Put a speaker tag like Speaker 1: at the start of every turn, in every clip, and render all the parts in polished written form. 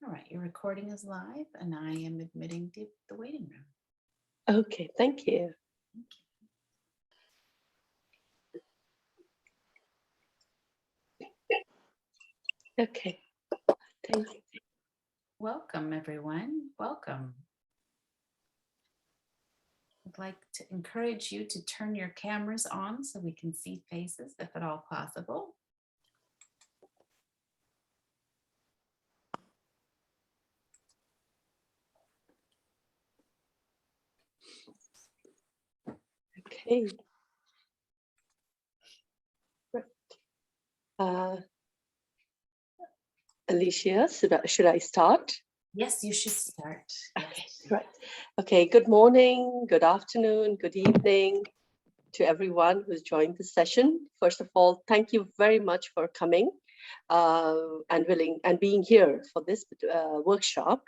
Speaker 1: All right, your recording is live and I am admitting to the waiting room.
Speaker 2: Okay, thank you. Okay, thank you.
Speaker 1: Welcome, everyone. Welcome. I'd like to encourage you to turn your cameras on so we can see faces, if at all possible.
Speaker 2: Okay. Uh, Alicia, should I start?
Speaker 1: Yes, you should start.
Speaker 2: Okay, right. Okay, good morning, good afternoon, good evening to everyone who's joined this session. First of all, thank you very much for coming and being here for this workshop.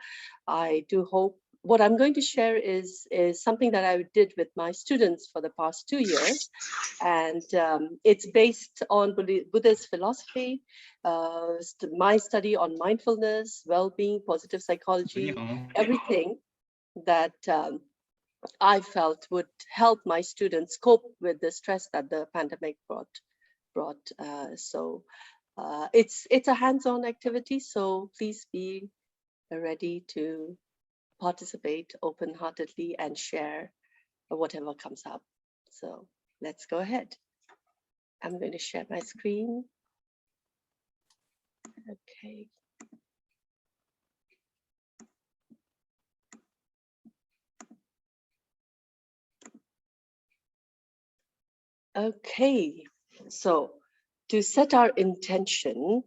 Speaker 2: I do hope what I'm going to share is something that I did with my students for the past 2 years. And it's based on Buddhist philosophy, my study on mindfulness, well-being, positive psychology, everything that I felt would help my students cope with the stress that the pandemic brought. It's a hands-on activity, so please be ready to participate open-heartedly and share whatever comes up. So let's go ahead. I'm going to share my screen. Okay. Okay, so to set our intention,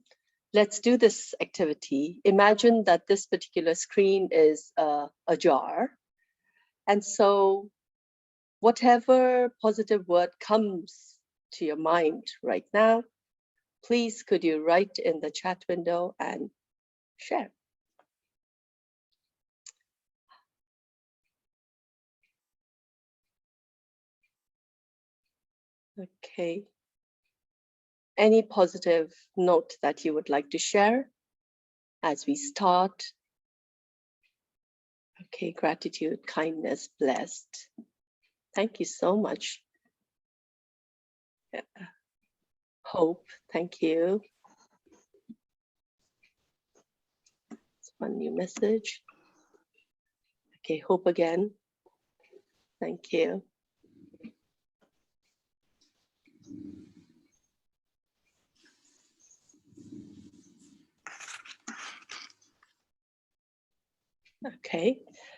Speaker 2: let's do this activity. Imagine that this particular screen is a jar. And so whatever positive word comes to your mind right now, please could you write in the chat window and share. Okay. Any positive note that you would like to share as we start? Okay, gratitude, kindness, blessed. Thank you so much. Yeah. Hope, thank you. It's one new message. Okay, hope again. Thank you. Okay,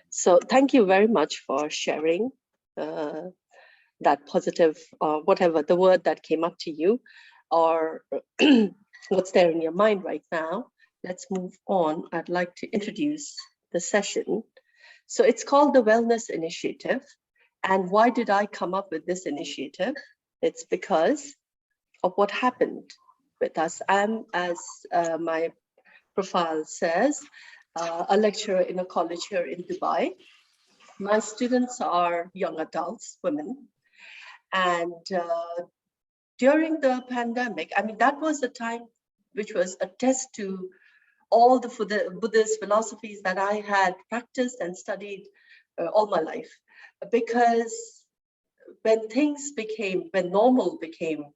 Speaker 2: so thank you very much for sharing that positive, whatever the word that came up to you, or what's there in your mind right now. Let's move on. I'd like to introduce the session. So it's called the Wellness Initiative. And why did I come up with this initiative? It's because of what happened with us. I'm, as my profile says, a lecturer in a college here in Dubai. My students are young adults, women. And during the pandemic, I mean, that was a time which was a test to all the Buddhist philosophies that I had practiced and studied all my life. Because when normal became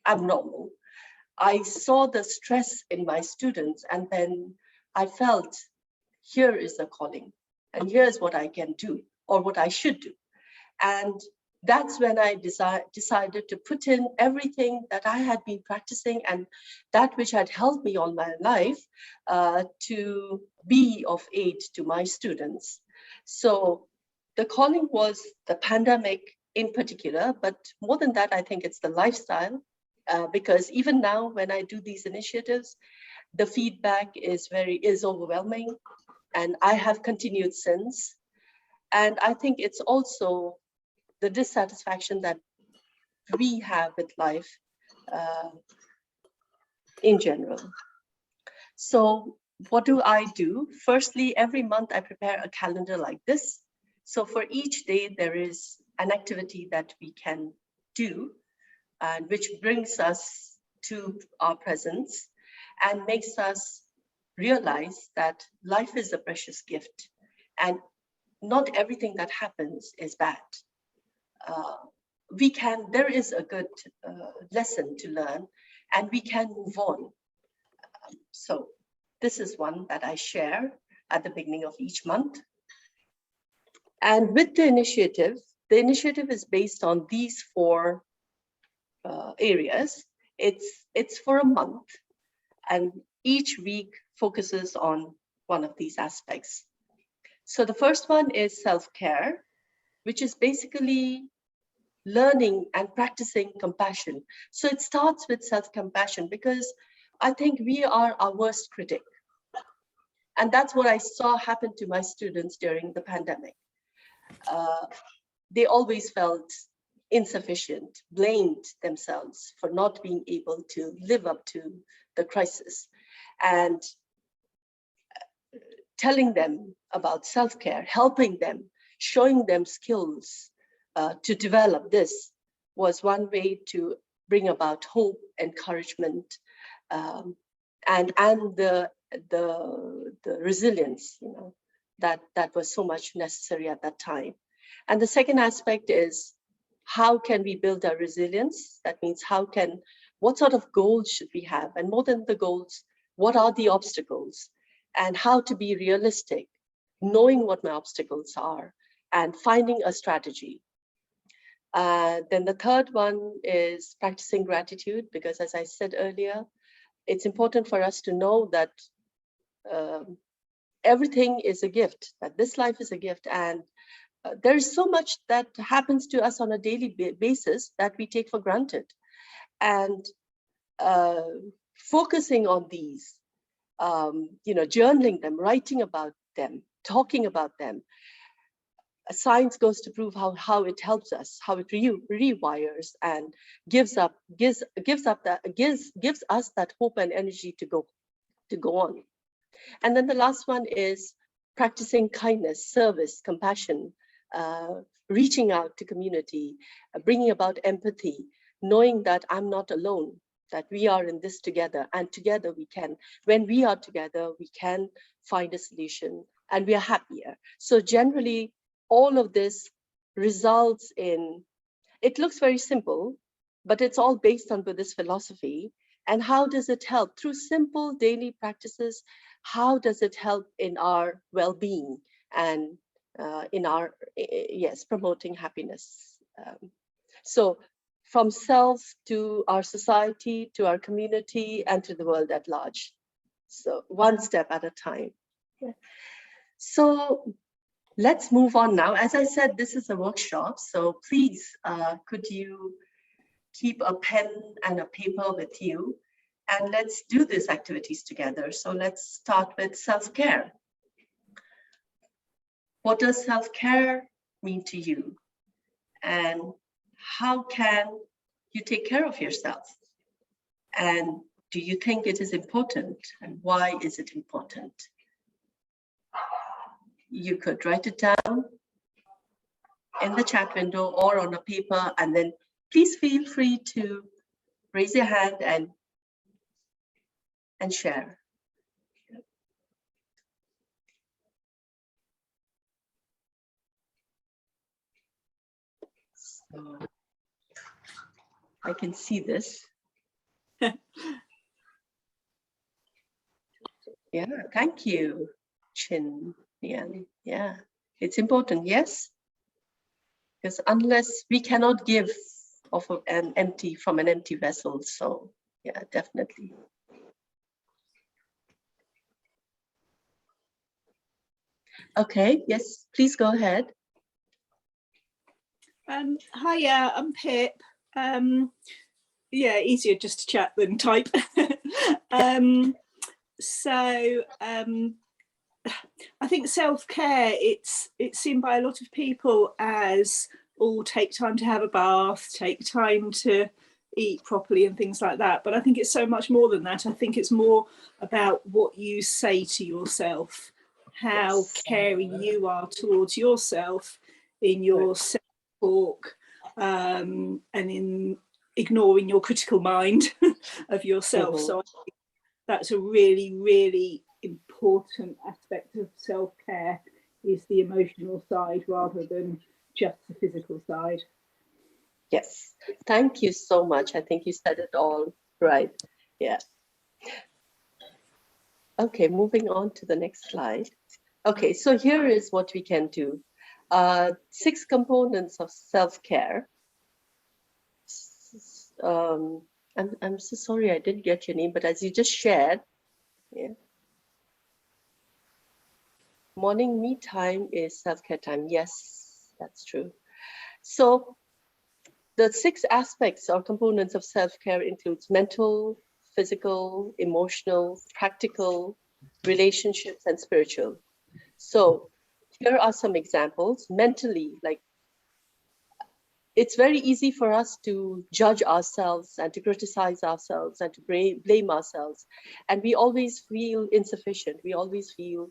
Speaker 2: abnormal, I saw the stress in my students, and then I felt, here is the calling, and here's what I can do, or what I should do. And that's when I decided to put in everything that I had been practicing and that which had helped me all my life to be of aid to my students. So the calling was the pandemic in particular, but more than that, I think it's the lifestyle, because even now when I do these initiatives, the feedback is overwhelming, and I have continued since. And I think it's also the dissatisfaction that we have with life in general. So what do I do? Firstly, every month I prepare a calendar like this. So for each day, there is an activity that we can do, and which brings us to our presence and makes us realize that life is a precious gift, and not everything that happens is bad. There is a good lesson to learn, and we can move on. So this is one that I share at the beginning of each month. And with the initiative is based on these four areas. It's for a month, and each week focuses on one of these aspects. So the first one is self-care, which is basically learning and practicing compassion. So it starts with self-compassion, because I think we are our worst critic. And that's what I saw happen to my students during the pandemic. They always felt insufficient, blamed themselves for not being able to live up to the crisis. And telling them about self-care, helping them, showing them skills to develop this was one way to bring about hope, encouragement, and the resilience, that was so much necessary at that time. And the second aspect is, how can we build our resilience? That means what sort of goals should we have? And more than the goals, what are the obstacles? And how to be realistic, knowing what my obstacles are, and finding a strategy. Then the third one is practicing gratitude, because as I said earlier, it's important for us to know that everything is a gift, that this life is a gift, and there's so much that happens to us on a daily basis that we take for granted. And focusing on these, journaling them, writing about them, talking about them. Science goes to prove how it helps us, how it rewires and gives us that hope and energy to go on. And then the last one is practicing kindness, service, compassion, reaching out to community, bringing about empathy, knowing that I'm not alone, that we are in this together, and together when we are together, we can find a solution and we are happier. So generally, all of this results in, it looks very simple, but it's all based on Buddhist philosophy. And how does it help? Through simple daily practices, how does it help in our well-being and in our, promoting happiness? So from self to our society, to our community, and to the world at large. So one step at a time. Yeah. So let's move on now. As I said, this is a workshop, so please, could you keep a pen and a paper with you, and let's do these activities together. So let's start with self-care. What does self-care mean to you? And how can you take care of yourself? And do you think it is important? And why is it important? You could write it down in the chat window or on a paper, and then please feel free to raise your hand and share. So I can see this. Yeah, thank you, Chin. Yeah, it's important, yes? Because unless we cannot give from an empty vessel, so yeah, definitely. Okay, yes, please go ahead.
Speaker 3: Hiya, I'm Pip. Yeah, easier just to chat than type. I think self-care, it's seen by a lot of people as, take time to have a bath, take time to eat properly and things like that. But I think it's so much more than that. I think it's more about what you say to yourself, how caring you are towards yourself in your self-talk, and in ignoring your critical mind of yourself. So I think that's a really, really important aspect of self-care is the emotional side rather than just the physical side.
Speaker 2: Yes, thank you so much. I think you said it all right. Yeah. Okay, moving on to the next slide. Okay, so here is what we can do. 6 components of self-care. I'm so sorry I didn't get your name, but as you just shared, yeah. Morning me time is self-care time. Yes, that's true. So the 6 aspects or components of self-care includes mental, physical, emotional, practical, relationships, and spiritual. So here are some examples. Mentally, like, it's very easy for us to judge ourselves and to criticize ourselves and to blame ourselves. And we always feel insufficient. We always feel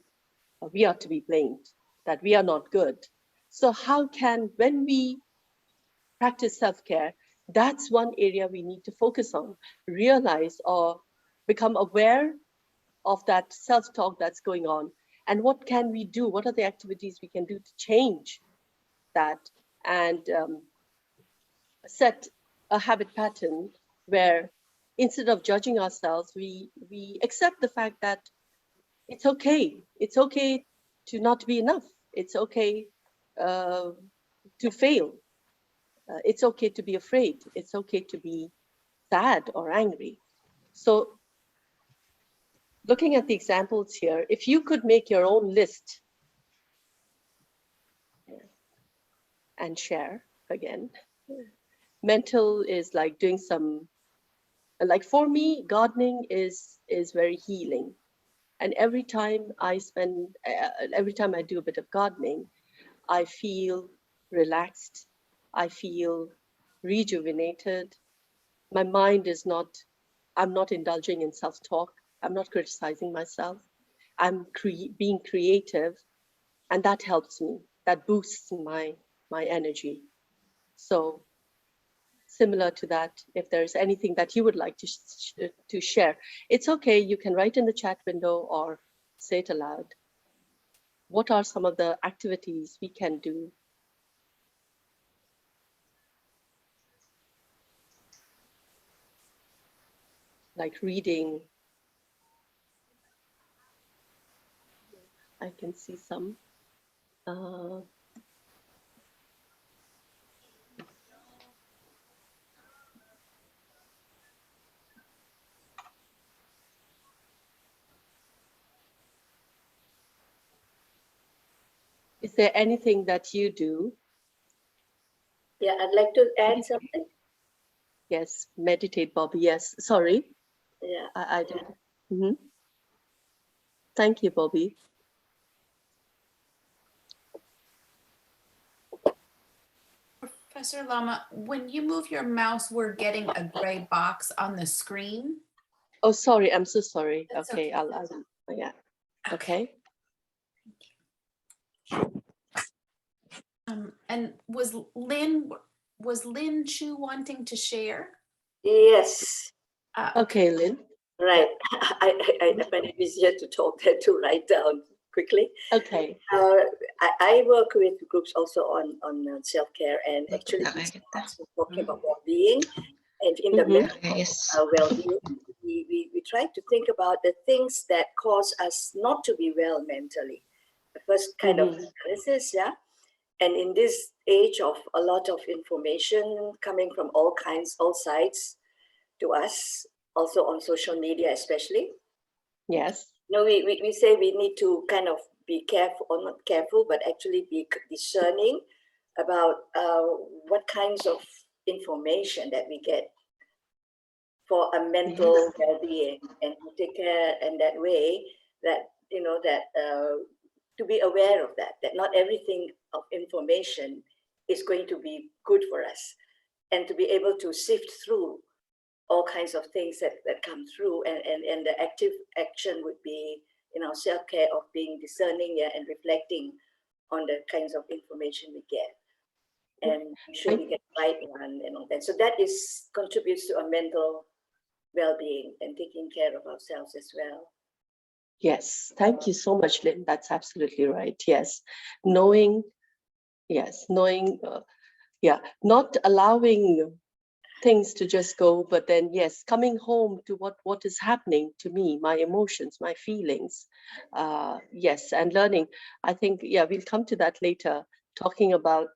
Speaker 2: we are to be blamed, that we are not good. So how can, when we practice self-care, that's one area we need to focus on, realize or become aware of that self-talk that's going on. And what can we do? What are the activities we can do to change that and set a habit pattern where instead of judging ourselves, we accept the fact that it's okay. It's okay to not be enough. It's okay to fail. It's okay to be afraid. It's okay to be sad or angry. So looking at the examples here, if you could make your own list and share again. Mental is like doing some, like for me, gardening is very healing. And every time I do a bit of gardening, I feel relaxed. I feel rejuvenated. My mind is not, I'm not indulging in self-talk. I'm not criticizing myself. I'm being creative, and that helps me. That boosts my energy. So similar to that, if there's anything that you would like to share, it's okay. You can write in the chat window or say it aloud. What are some of the activities we can do? Like reading. I can see some. Is there anything that you do?
Speaker 4: Yeah, I'd like to add something.
Speaker 2: Yes, meditate, Bobby. Yes, sorry.
Speaker 4: Yeah,
Speaker 2: I did. Mm-hmm. Thank you, Bobby.
Speaker 1: Professor Lama, when you move your mouse, we're getting a gray box on the screen.
Speaker 2: Oh, sorry. I'm so sorry.
Speaker 1: That's
Speaker 2: Okay,
Speaker 1: okay.
Speaker 2: yeah. Okay.
Speaker 1: And was Lynn Chu wanting to share?
Speaker 4: yes,
Speaker 2: Okay, Lynn.
Speaker 4: right. I find it easier to talk than to write down quickly.
Speaker 2: Okay.
Speaker 4: I work with groups also on self-care, and actually talking about well-being, and in the mental well-being, we try to think about the things that cause us not to be well mentally. The first kind of analysis, yeah. And in this age of a lot of information coming from all sides to us, also on social media especially.
Speaker 2: Yes.
Speaker 4: No, we say we need to kind of be careful, or not careful, but actually be discerning about what kinds of information that we get for a mental well-being, and to take care in that way that, to be aware of that not everything of information is going to be good for us, and to be able to sift through all kinds of things that come through, and the active action would be self-care of being discerning, yeah, and reflecting on the kinds of information we get, and make sure we get the right one and all that. So that is contributes to a mental well-being and taking care of ourselves as well.
Speaker 2: Yes, thank you so much, Lynn. That's absolutely right. Yes, knowing, not allowing things to just go, but then yes, coming home to what is happening to me, my emotions, my feelings. Yes, and learning. I think, yeah, we'll come to that later, talking about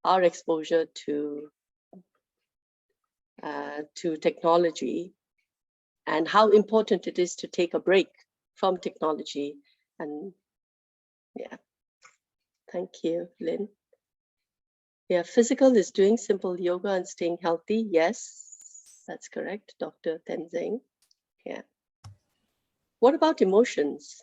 Speaker 2: our exposure to technology and how important it is to take a break from technology. And yeah, thank you, Lynn. Yeah, physical is doing simple yoga and staying healthy. Yes, that's correct, Dr. Tenzing. Yeah. What about emotions?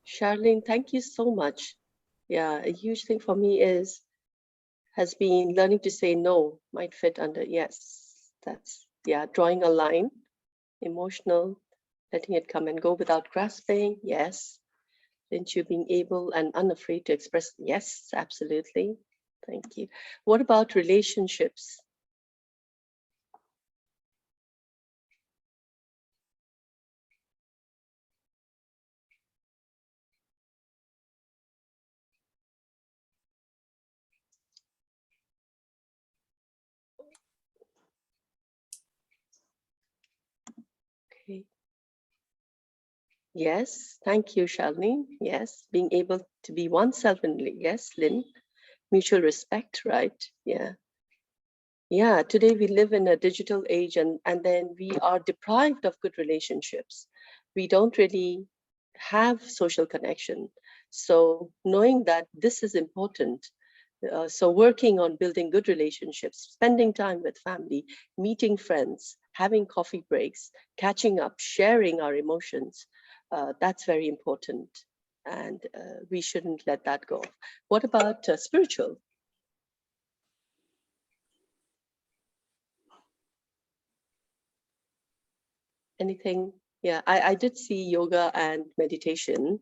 Speaker 2: Charlene, thank you so much. Yeah, a huge thing for me has been learning to say no, might fit under yes. That's, yeah, drawing a line, emotional, letting it come and go without grasping. Yes. Didn't you being able and unafraid to express? Yes, absolutely. Thank you. What about relationships? Okay. Yes, thank you, Shalini. Yes, being able to be oneself and yes, Lynn, mutual respect, right? Yeah. Yeah, today we live in a digital age and then we are deprived of good relationships. We don't really have social connection. So knowing that this is important, so working on building good relationships, spending time with family, meeting friends, having coffee breaks, catching up, sharing our emotions, that's very important. And we shouldn't let that go. What about spiritual? Anything? Yeah, I did see yoga and meditation,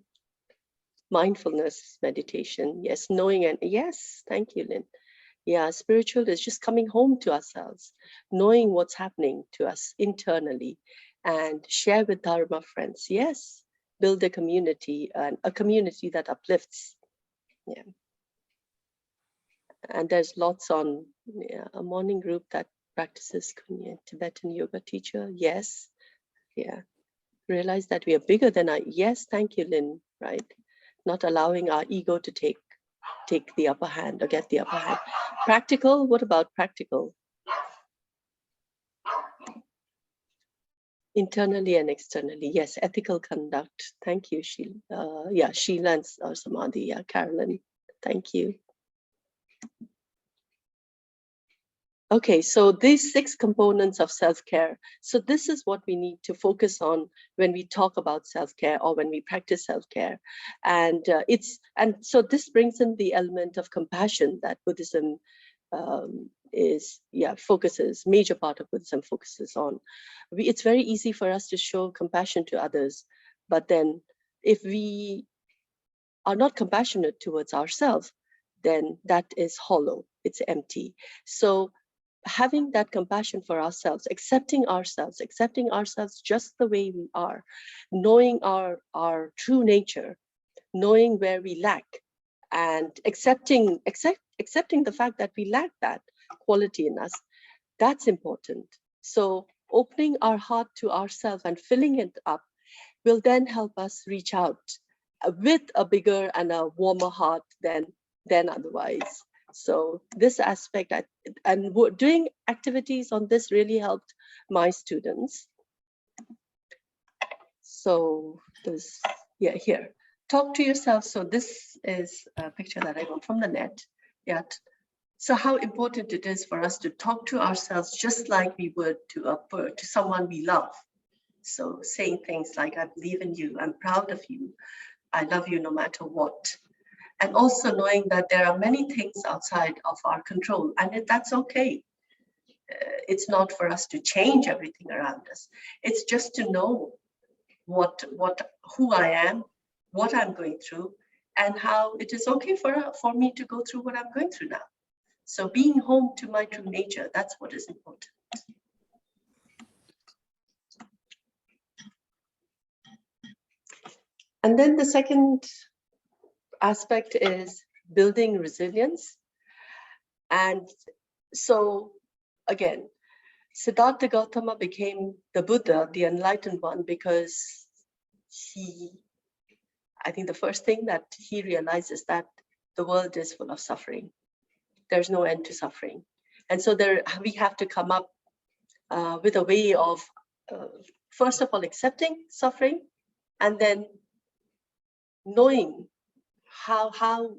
Speaker 2: mindfulness meditation. Yes, knowing and yes, thank you, Lynn. Yeah, spiritual is just coming home to ourselves, knowing what's happening to us internally and share with Dharma friends. Yes, build a community and a community that uplifts. Yeah. And there's lots on a morning group that practices Kunya, Tibetan yoga teacher. Yes. Yeah. Realize that we are bigger than our, yes, thank you, Lynn, right? Not allowing our ego to take the upper hand or get the upper hand. Practical, what about practical? Internally and externally, yes, ethical conduct. Thank you, Sheila. Yeah, Sheila and Samadhi, yeah, Carolyn, thank you. Okay, so these 6 components of self-care. So this is what we need to focus on when we talk about self-care or when we practice self-care. And so this brings in the element of compassion that Buddhism focuses, major part of Buddhism focuses on. It's very easy for us to show compassion to others, but then if we are not compassionate towards ourselves, then that is hollow, it's empty. So having that compassion for ourselves, accepting ourselves just the way we are, knowing our true nature, knowing where we lack, and accepting the fact that we lack that quality in us, that's important. So opening our heart to ourselves and filling it up will then help us reach out with a bigger and a warmer heart than otherwise. So this aspect, and doing activities on this really helped my students. So this, yeah, here, talk to yourself. So this is a picture that I got from the net. Yeah. So how important it is for us to talk to ourselves just like we would to someone we love. So saying things like, I believe in you, I'm proud of you, I love you no matter what. And also knowing that there are many things outside of our control, and that's okay. It's not for us to change everything around us. It's just to know who I am, what I'm going through, and how it is okay for me to go through what I'm going through now. So being home to my true nature, that's what is important. And then the second aspect is building resilience. And so again, Siddhartha Gautama became the Buddha, the enlightened one, because I think the first thing that he realized is that the world is full of suffering. There's no end to suffering. And so we have to come up with a way of, first of all, accepting suffering, and then knowing how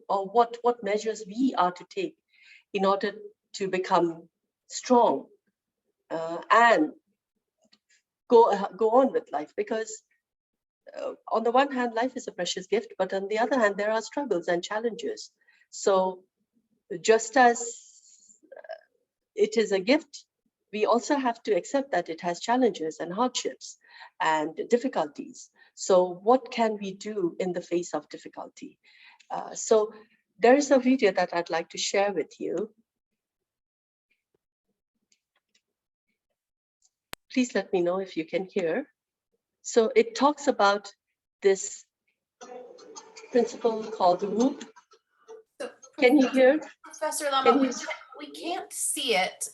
Speaker 2: or what measures we are to take in order to become strong and go on with life. Because on the one hand, life is a precious gift, but on the other hand, there are struggles and challenges. So just as it is a gift, we also have to accept that it has challenges and hardships and difficulties. So what can we do in the face of difficulty? So there is a video that I'd like to share with you. Please let me know if you can hear. So it talks about this principle called the WHOOP.
Speaker 1: So,
Speaker 2: Can you hear?
Speaker 1: Professor Lama,
Speaker 2: Can you...
Speaker 1: we can't see it.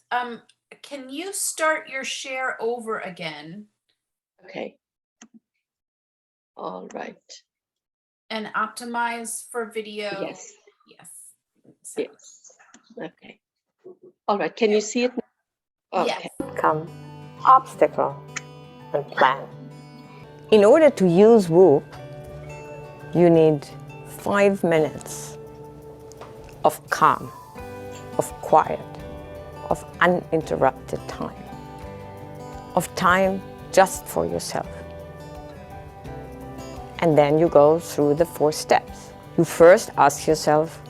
Speaker 1: Can you start your share over again?
Speaker 2: Okay. All right.
Speaker 1: And optimize for video?
Speaker 2: Yes.
Speaker 1: Yes.
Speaker 2: Yes. Okay. All right. Can you see it now?
Speaker 1: Yes.
Speaker 2: Okay.
Speaker 5: Come, obstacle, and plan. In order to use WHOOP, you need 5 minutes of calm, of quiet, of uninterrupted time, of time just for yourself. And then you go through the 4 steps. You first ask yourself,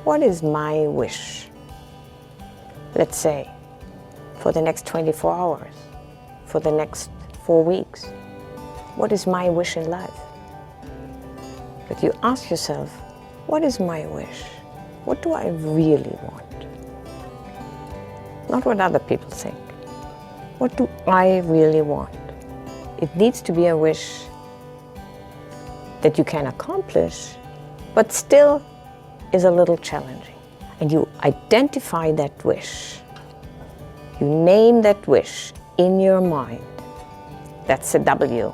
Speaker 5: what is my wish? Let's say, for the next 24 hours, for the next 4 weeks. What is my wish in life? But you ask yourself, what is my wish? What do I really want? Not what other people think. What do I really want? It needs to be a wish that you can accomplish, but still is a little challenging. And you identify that wish. You name that wish in your mind. That's a W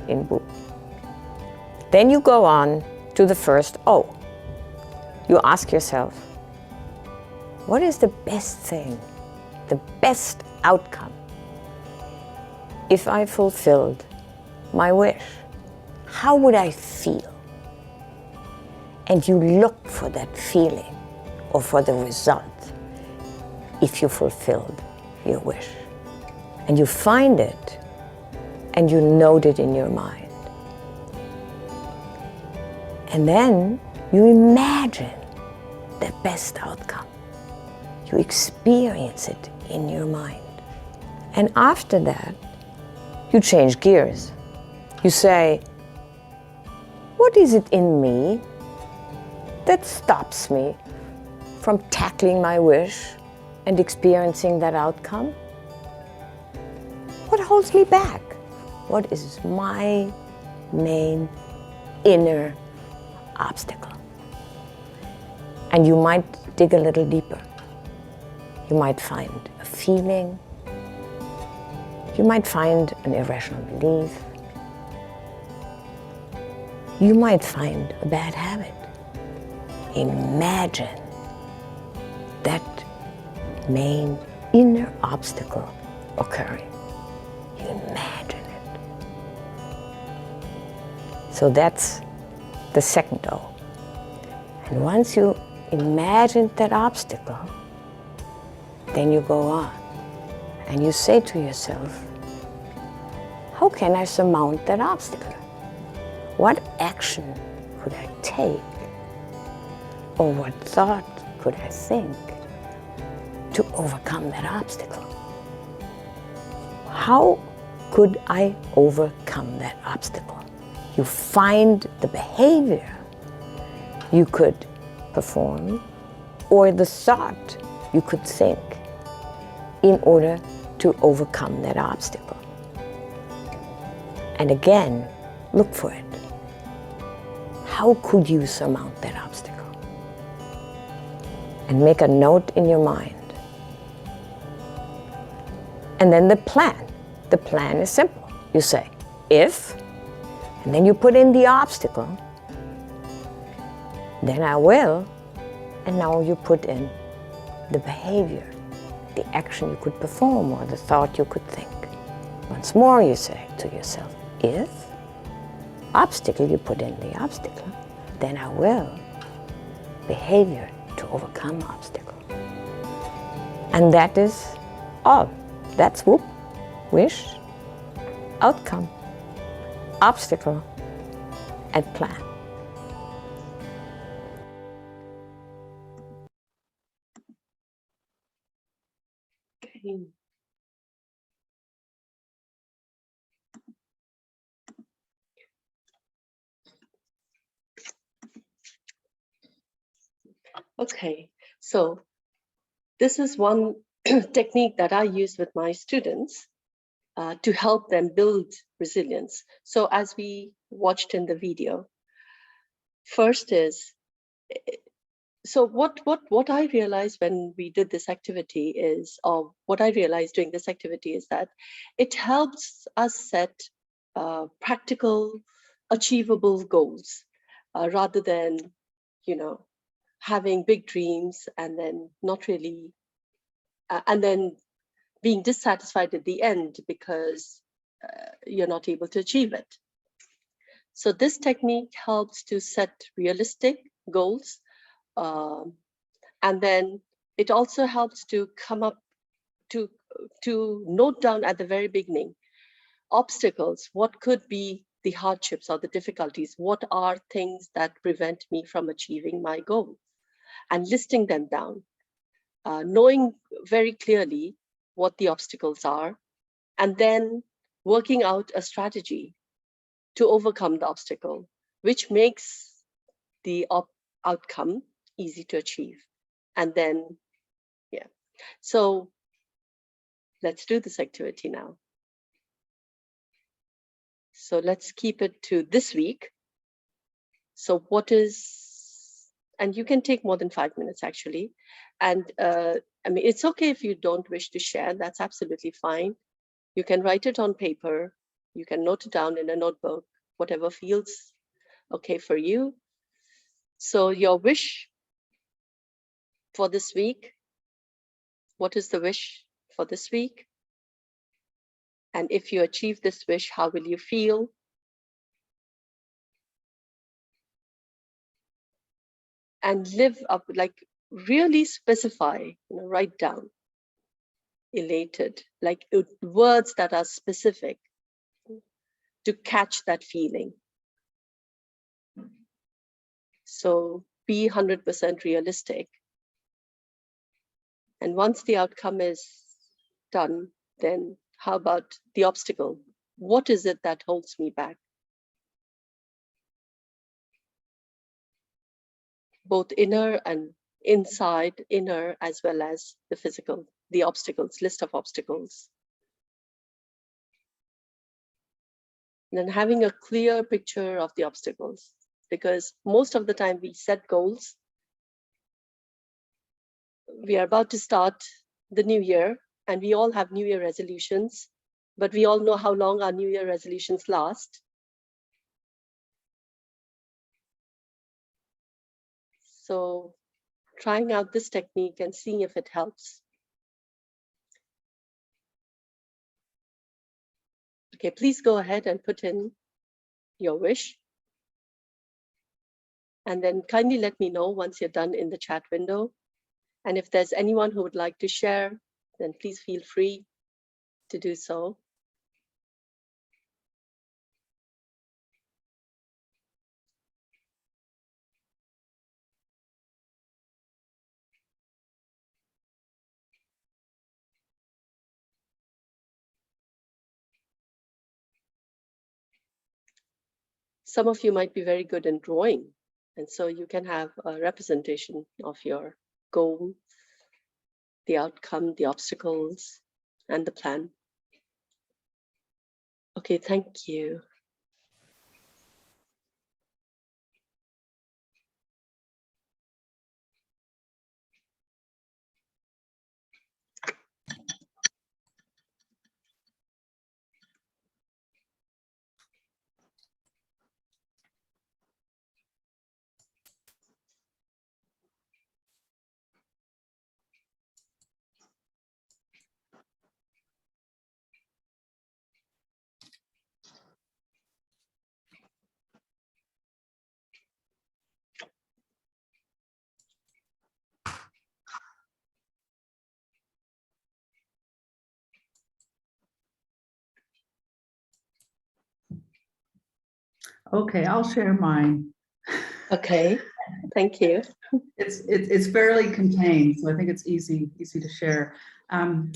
Speaker 5: in WHOOP. Then you go on to the first O. You ask yourself, what is the best thing, the best outcome if I fulfilled my wish? How would I feel? And you look for that feeling or for the result if you fulfilled your wish. And you find it and you note it in your mind. And then you imagine the best outcome. You experience it in your mind. And after that, you change gears. You say, what is it in me that stops me from tackling my wish and experiencing that outcome? What holds me back? What is my main inner obstacle? And you might dig a little deeper. You might find a feeling. You might find an irrational belief. You might find a bad habit. Imagine that main inner obstacle occurring. You imagine it. So that's the second O. And once you imagine that obstacle, then you go on and you say to yourself, how can I surmount that obstacle? What action could I take? Or what thought could I think to overcome that obstacle? How could I overcome that obstacle? You find the behavior you could perform or the thought you could think in order to overcome that obstacle. And again, look for it. How could you surmount that obstacle? And make a note in your mind. And then the plan. The plan is simple. You say, if, and then you put in the obstacle, then I will, and now you put in the behavior, the action you could perform or the thought you could think. Once more you say to yourself, if, obstacle, you put in the obstacle, then I will, behavior to overcome obstacle. And that is all. That's whoop, wish, outcome, obstacle, and plan.
Speaker 2: Okay. Okay, so this is one technique that I use with my students to help them build resilience. So as we watched in the video, first is, so what I realized when we did this activity is, or what I realized doing this activity is that it helps us set practical, achievable goals rather than, having big dreams and then not really, and then being dissatisfied at the end because you're not able to achieve it. So this technique helps to set realistic goals. And then it also helps to come up to note down at the very beginning obstacles. What could be the hardships or the difficulties? What are things that prevent me from achieving my goal? And listing them down, knowing very clearly what the obstacles are, and then working out a strategy to overcome the obstacle, which makes the outcome easy to achieve. And then, yeah. So let's do this activity now. So let's keep it to this week. So what is, and you can take more than 5 minutes actually. And I mean, it's okay if you don't wish to share, that's absolutely fine. You can write it on paper. You can note it down in a notebook, whatever feels okay for you. So your wish for this week, what is the wish for this week? And if you achieve this wish, how will you feel? And live up, like really specify, write down, elated, like words that are specific to catch that feeling. So be 100% realistic. And once the outcome is done, then how about the obstacle? What is it that holds me back? Both inner and inside, inner as well as the physical, the obstacles, list of obstacles. And then having a clear picture of the obstacles, because most of the time we set goals. We are about to start the new year and we all have New Year resolutions, but we all know how long our New Year resolutions last. So trying out this technique and seeing if it helps. Okay, please go ahead and put in your wish. And then kindly let me know once you're done in the chat window. And if there's anyone who would like to share, then please feel free to do so. Some of you might be very good in drawing And so you can have a representation of your goal, the outcome, the obstacles, and the plan. Okay, thank you.
Speaker 6: Okay, I'll share mine.
Speaker 2: Okay, thank you.
Speaker 6: It's fairly contained, so I think it's easy to share. I'm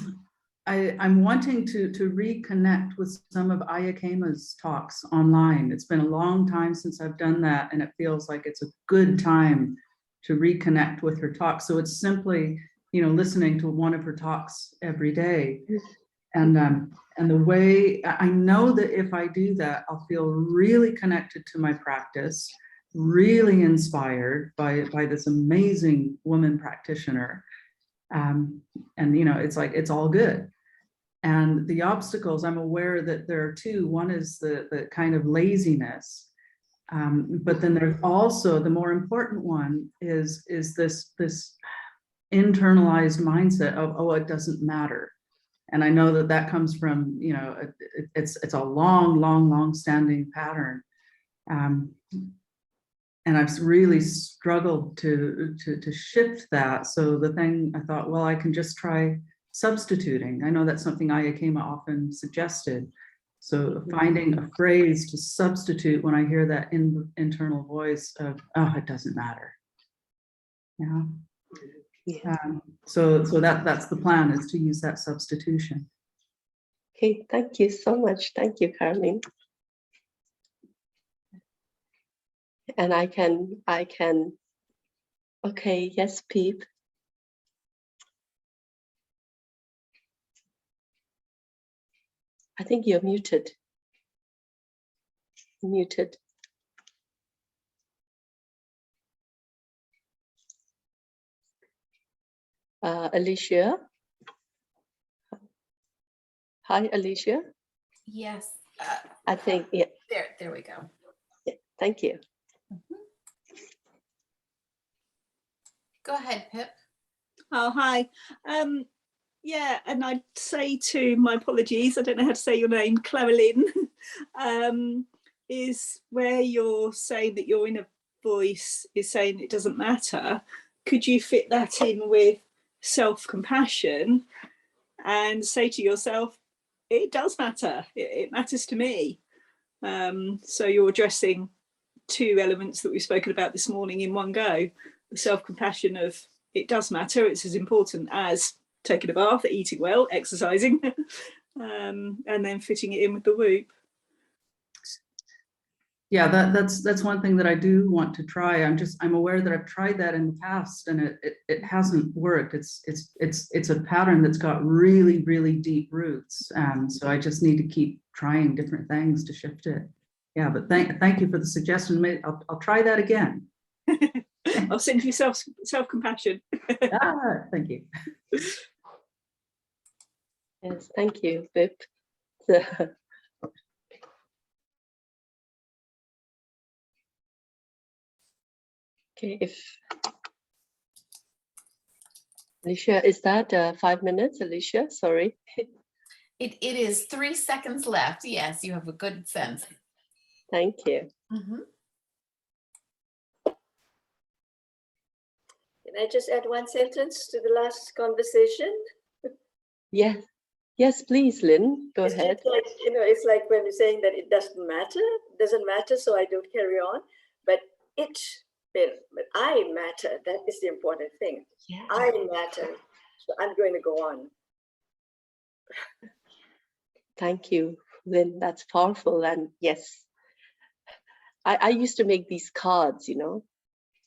Speaker 6: wanting to reconnect with some of Ayakema's talks online. It's been a long time since I've done that, and it feels like it's a good time to reconnect with her talks. So it's simply, listening to one of her talks every day. And the way I know that if I do that, I'll feel really connected to my practice, really inspired by this amazing woman practitioner. And it's like, it's all good. And the obstacles, I'm aware that there are two. One is the kind of laziness. But then there's also the more important one is this internalized mindset of, oh, it doesn't matter. And I know that comes from, it's a long standing pattern. And I've really struggled to shift that. So the thing I thought, well, I can just try substituting. I know that's something Ayakema often suggested. So finding a phrase to substitute when I hear that internal voice of, oh, it doesn't matter. Yeah. So that's the plan, is to use that substitution.
Speaker 2: Okay, thank you so much. Thank you, Caroline. And I can, okay, yes, Peep. I think you're muted. Muted. Alicia. Hi, Alicia.
Speaker 1: Yes.
Speaker 2: I think, yeah.
Speaker 1: There we go.
Speaker 2: Yeah, thank you.
Speaker 1: Go ahead, Pip.
Speaker 3: Oh, hi. Yeah, and I'd say to my apologies, I don't know how to say your name, Clarelyn, is where you're saying that your inner voice is saying it doesn't matter. Could you fit that in with self-compassion and say to yourself, it does matter, it matters to me. So you're addressing two elements that we've spoken about this morning in one go. The self-compassion of it does matter, it's as important as taking a bath, eating well, exercising, and then fitting it in with the whoop.
Speaker 6: Yeah, that's one thing that I do want to try. I'm aware that I've tried that in the past and it hasn't worked. It's a pattern that's got really deep roots. So I just need to keep trying different things to shift it. Yeah, but thank you for the suggestion. I'll try that again.
Speaker 3: I'll send you self-compassion.
Speaker 6: Thank you.
Speaker 2: Yes, thank you, Pip. Okay, if Alicia, is that 5 minutes, Alicia? Sorry.
Speaker 1: It is 3 seconds left. Yes, you have a good sense.
Speaker 2: Thank you.
Speaker 1: Mm-hmm.
Speaker 4: Can I just add one sentence to the last conversation?
Speaker 2: Yes, please, Lynn, go
Speaker 4: It's
Speaker 2: ahead.
Speaker 4: just like, it's like when you're saying that it doesn't matter, so I don't carry on. But but I matter. That is the important thing.
Speaker 2: Yeah.
Speaker 4: I matter. So I'm going to go on.
Speaker 2: Thank you, Lynn. That's powerful. And yes, I used to make these cards,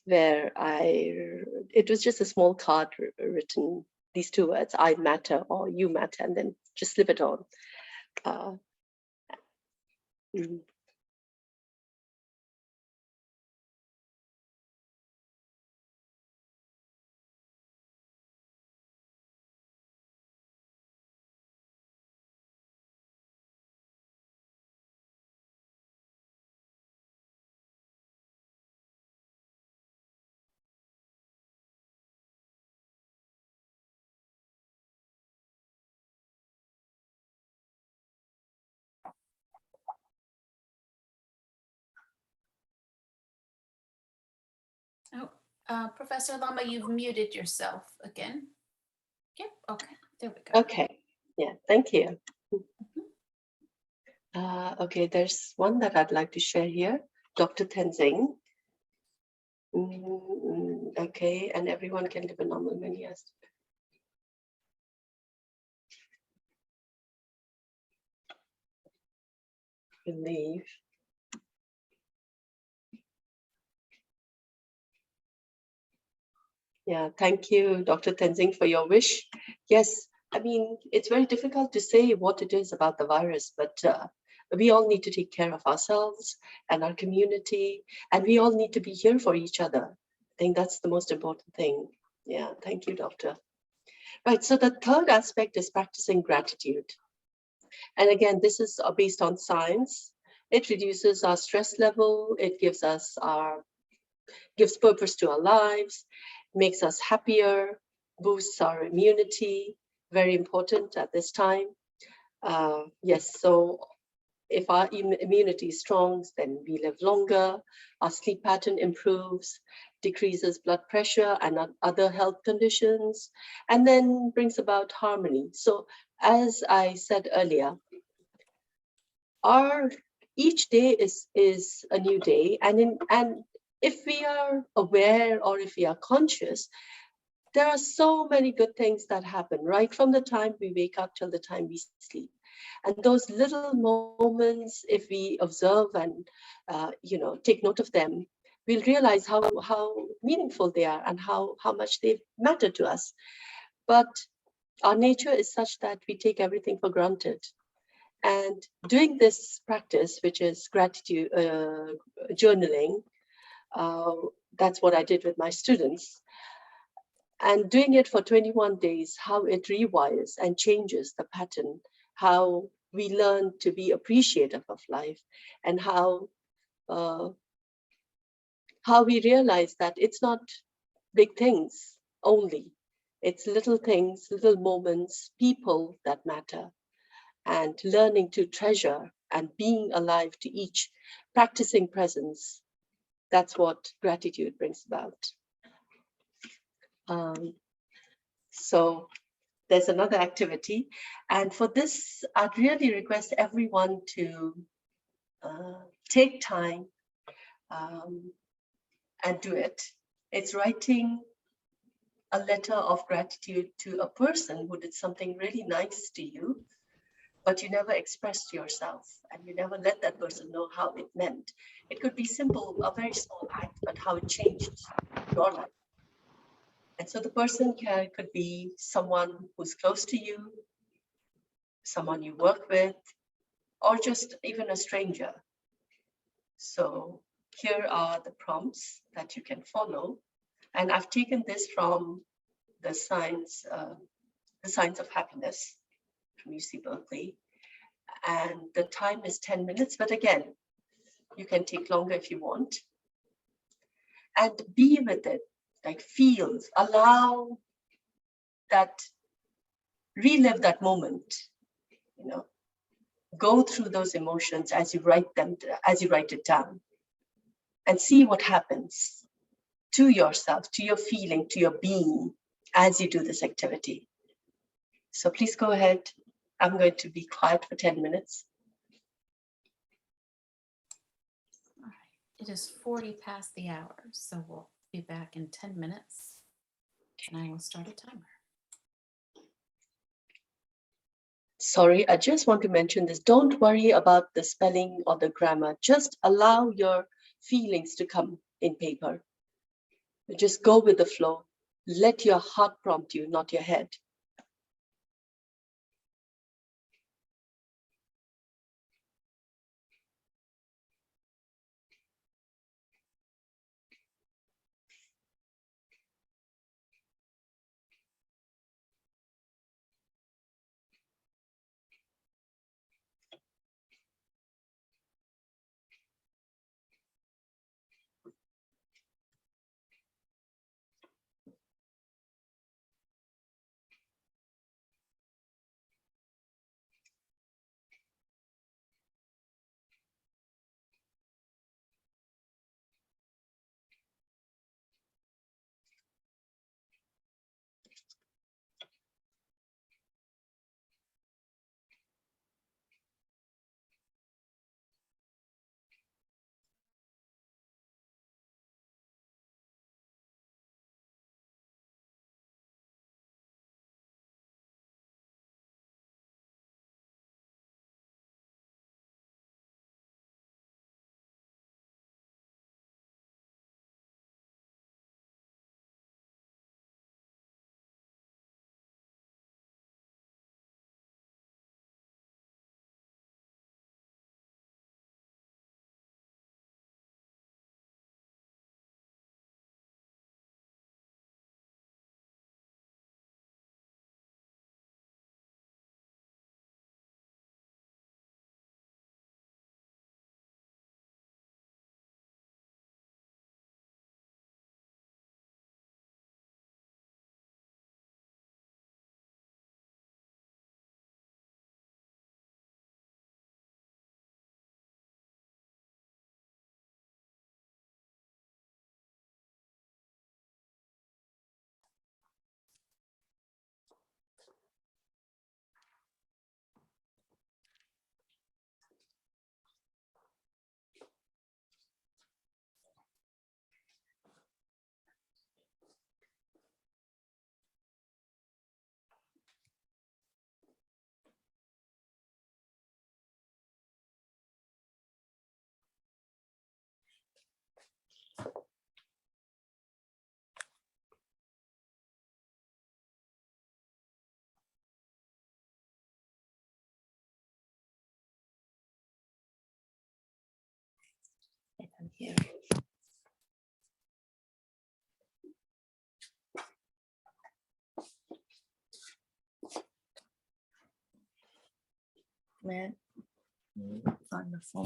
Speaker 2: where it was just a small card written these two words, I matter or you matter, and then just slip it on. Mm.
Speaker 1: Oh, Professor Lama, you've muted yourself again. Yep, okay, there we go.
Speaker 2: Okay, yeah, thank you. Okay, there's one that I'd like to share here. Dr. Tenzing. Okay, and everyone can live a normal mini yes. Believe. Yeah, thank you, Dr. Tenzing, for your wish. Yes, I mean, it's very difficult to say what it is about the virus, but we all need to take care of ourselves and our community, and we all need to be here for each other. I think that's the most important thing. Yeah, thank you, Doctor. Right, so the third aspect is practicing gratitude. And again, this is based on science. It reduces our stress level. It gives purpose to our lives, makes us happier, boosts our immunity. Very important at this time. Yes, so if our immunity is strong, then we live longer, our sleep pattern improves, decreases blood pressure and other health conditions, and then brings about harmony. So as I said earlier, each day is a new day, and if we are aware or if we are conscious, there are so many good things that happen right from the time we wake up till the time we sleep. And those little moments, if we observe and take note of them, we'll realize how meaningful they are and how much they matter to us. But our nature is such that we take everything for granted. And doing this practice, which is gratitude journaling, that's what I did with my students. And doing it for 21 days, how it rewires and changes the pattern, how we learn to be appreciative of life, and how we realize that it's not big things only. It's little things, little moments, people that matter, and learning to treasure and being alive to each, practicing presence. That's what gratitude brings about. So there's another activity. And for this, I'd really request everyone to take time and do it. It's writing a letter of gratitude to a person who did something really nice to you, but you never expressed yourself and you never let that person know how it meant. It could be simple, a very small act, but how it changed your life. And so the person here could be someone who's close to you, someone you work with, or just even a stranger. So here are the prompts that you can follow. And I've taken this from the Science of Happiness from UC Berkeley. And the time is 10 minutes, but again, you can take longer if you want. And be with it, like feel, allow that, relive that moment, go through those emotions as you write it down, and see what happens to yourself, to your feeling, to your being as you do this activity. So please go ahead. I'm going to be quiet for 10 minutes.
Speaker 1: All right, it is 40 past the hour, so we'll be back in 10 minutes, and I will start a timer.
Speaker 2: Sorry, I just want to mention this. Don't worry about the spelling or the grammar. Just allow your feelings to come in paper. Just go with the flow. Let your heart prompt you, not your head.
Speaker 1: Here. Matt, on the phone.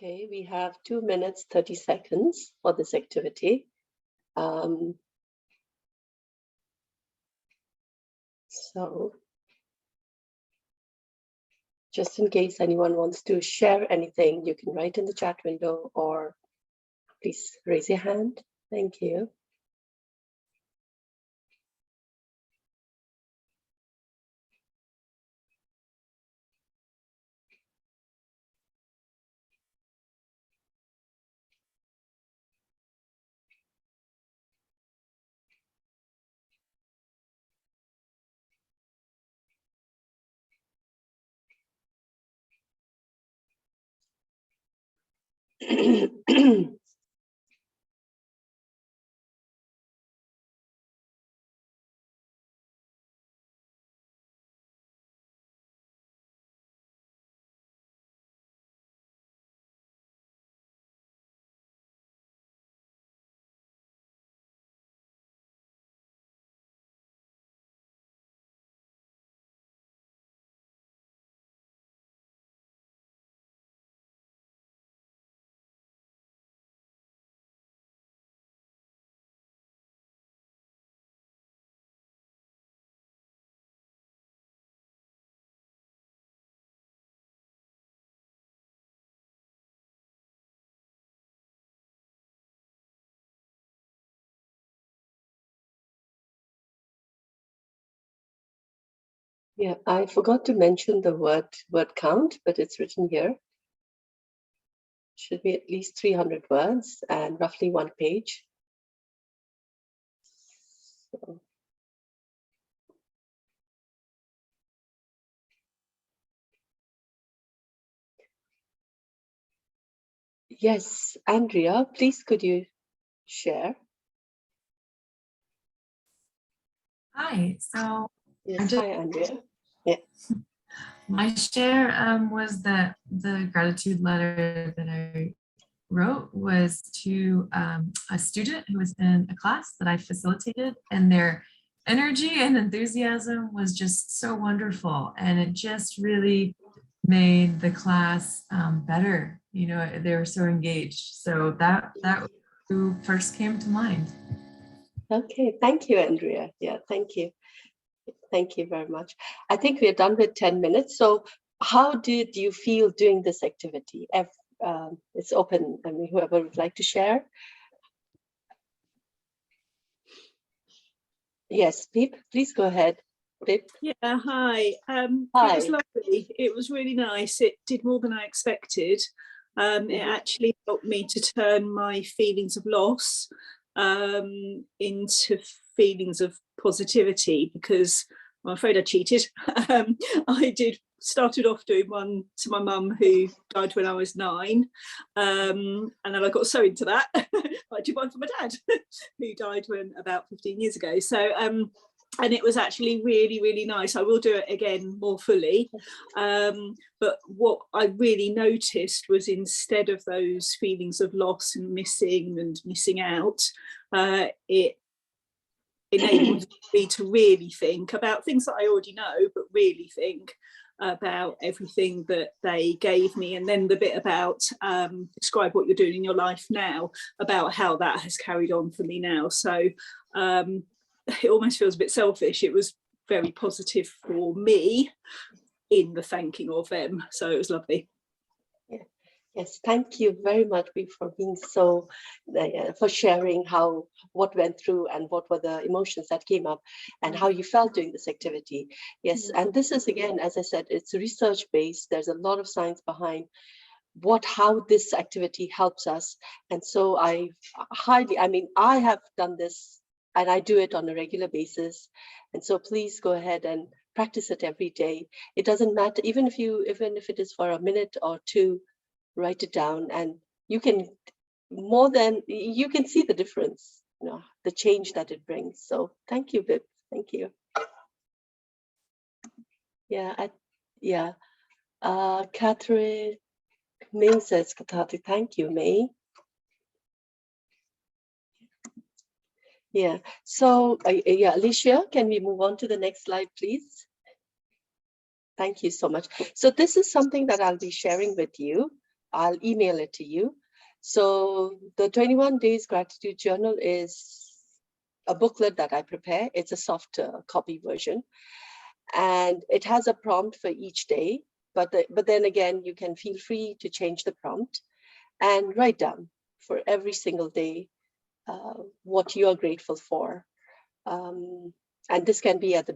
Speaker 2: Okay, we have 2 minutes, 30 seconds for this activity. So just in case anyone wants to share anything, you can write in the chat window or please raise your hand. Thank you. Yeah, I forgot to mention the word count, but it's written here. Should be at least 300 words and roughly 1 page. So, yes, Andrea, please could you share?
Speaker 7: Hi. So
Speaker 2: Yes, hi, Andrea. Yeah.
Speaker 7: my share was that the gratitude letter that I wrote was to a student who was in a class that I facilitated, and their energy and enthusiasm was just so wonderful, and it just really made the class better. You know, they were so engaged. So that was who first came to mind.
Speaker 2: Okay, thank you, Andrea. Yeah, thank you. Thank you very much. I think we're done with 10 minutes. So how did you feel doing this activity? It's open. I mean, whoever would like to share. Yes, Pip, please go ahead. Pip.
Speaker 3: Yeah, hi.
Speaker 2: Hi.
Speaker 3: It was lovely. It was really nice. It did more than I expected. It actually helped me to turn my feelings of loss into feelings of positivity, because I'm afraid I cheated. I started off doing one to my mum who died when I was 9, and then I got so into that I did one for my dad who died about 15 years ago. So and it was actually really, really nice. I will do it again more fully. But what I really noticed was, instead of those feelings of loss and missing out, it enabled me to really think about things that I already know, but really think about everything that they gave me. And then the bit about describe what you're doing in your life now, about how that has carried on for me now. So it almost feels a bit selfish. It was very positive for me in the thanking of them. So it was lovely.
Speaker 2: Yeah. Yes, thank you very much for being so, for sharing what went through and what were the emotions that came up and how you felt doing this activity. Yes, and this is, again, as I said, it's research based. There's a lot of science behind how this activity helps us. And so I have done this and I do it on a regular basis. And so please go ahead and practice it every day. It doesn't matter, even if it is for a minute or two, write it down, and you can see the difference, the change that it brings. So thank you, Bib. Thank you. Yeah, Catherine May says, Katati, thank you, May. Yeah, so Alicia, can we move on to the next slide, please? Thank you so much. So this is something that I'll be sharing with you. I'll email it to you. So the 21 Days Gratitude Journal is a booklet that I prepare. It's a soft copy version. And it has a prompt for each day. But then again, you can feel free to change the prompt and write down for every single day what you are grateful for. And this can be at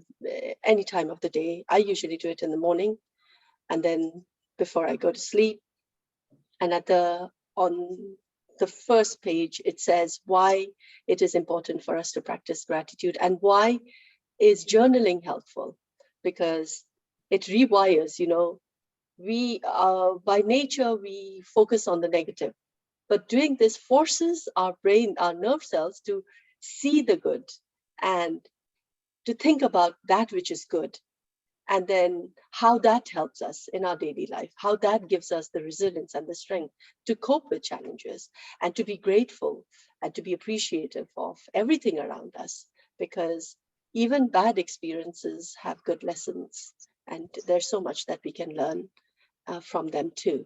Speaker 2: any time of the day. I usually do it in the morning and then before I go to sleep. And on the first page, it says why it is important for us to practice gratitude and why is journaling helpful, because it rewires, we by nature, we focus on the negative, but doing this forces our brain, our nerve cells to see the good and to think about that which is good. And then how that helps us in our daily life, how that gives us the resilience and the strength to cope with challenges and to be grateful and to be appreciative of everything around us, because even bad experiences have good lessons and there's so much that we can learn from them too.